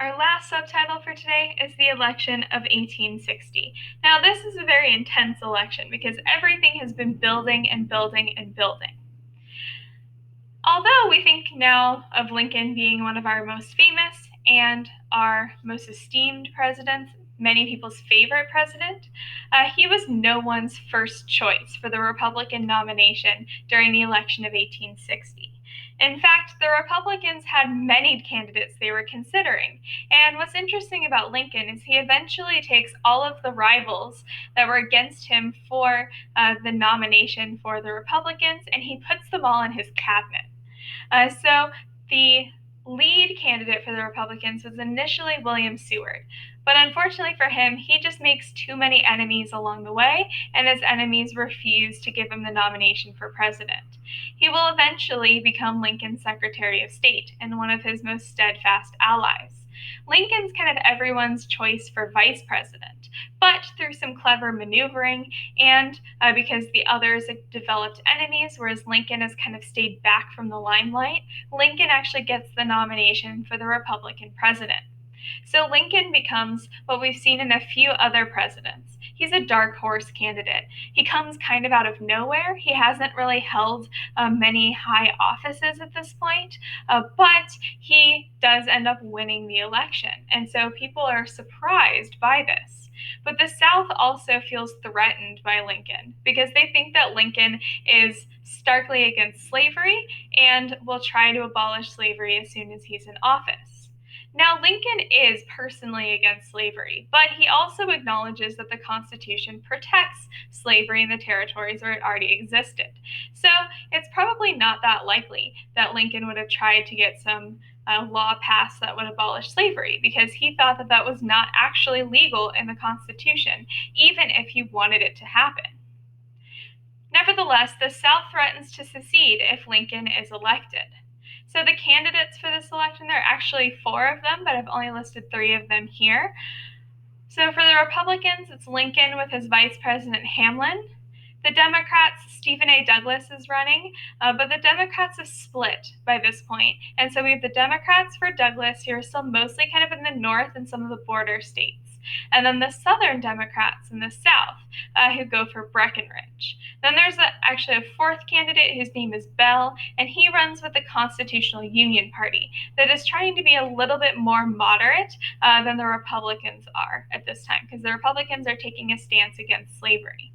Our last subtitle for today is the election of 1860. Now, this is a very intense election because everything has been building and building and building. Although we think now of Lincoln being one of our most famous and our most esteemed presidents, many people's favorite president, he was no one's first choice for the Republican nomination during the election of 1860. In fact, the Republicans had many candidates they were considering. And what's interesting about Lincoln is he eventually takes all of the rivals that were against him for the nomination for the Republicans and he puts them all in his cabinet. So the lead candidate for the Republicans was initially William Seward. But unfortunately for him, he just makes too many enemies along the way, and his enemies refuse to give him the nomination for president. He will eventually become Lincoln's Secretary of State and one of his most steadfast allies. Lincoln's kind of everyone's choice for vice president, but through some clever maneuvering and because the others developed enemies, whereas Lincoln has kind of stayed back from the limelight, Lincoln actually gets the nomination for the Republican president. So Lincoln becomes what we've seen in a few other presidents. He's a dark horse candidate. He comes kind of out of nowhere. He hasn't really held many high offices at this point, but he does end up winning the election. And so people are surprised by this. But the South also feels threatened by Lincoln because they think that Lincoln is starkly against slavery and will try to abolish slavery as soon as he's in office. Now, Lincoln is personally against slavery, but he also acknowledges that the Constitution protects slavery in the territories where it already existed. So it's probably not that likely that Lincoln would have tried to get some law passed that would abolish slavery because he thought that that was not actually legal in the Constitution, even if he wanted it to happen. Nevertheless, the South threatens to secede if Lincoln is elected. So the candidates for this election, there are actually 4 of them, but I've only listed 3 of them here. So for the Republicans, it's Lincoln with his Vice President Hamlin. The Democrats, Stephen A. Douglas is running, but the Democrats have split by this point. And so we have the Democrats for Douglas, who are still mostly kind of in the north and some of the border states. And then the Southern Democrats in the South, who go for Breckinridge. Then there's actually a 4th candidate whose name is Bell, and he runs with the Constitutional Union Party that is trying to be a little bit more moderate than the Republicans are at this time, because the Republicans are taking a stance against slavery.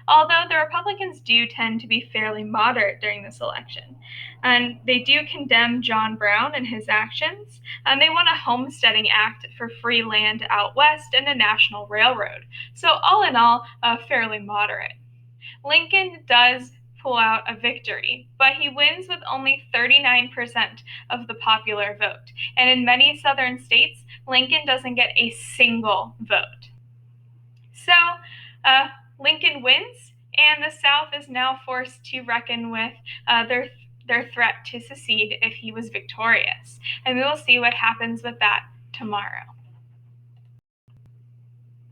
Although the Republicans do tend to be fairly moderate during this election. And they do condemn John Brown and his actions. And they want a homesteading act for free land out west and a national railroad. So all in all, fairly moderate. Lincoln does pull out a victory, but he wins with only 39% of the popular vote. And in many southern states, Lincoln doesn't get a single vote. So Lincoln wins, and the South is now forced to reckon with their threat to secede if he was victorious. And we will see what happens with that tomorrow.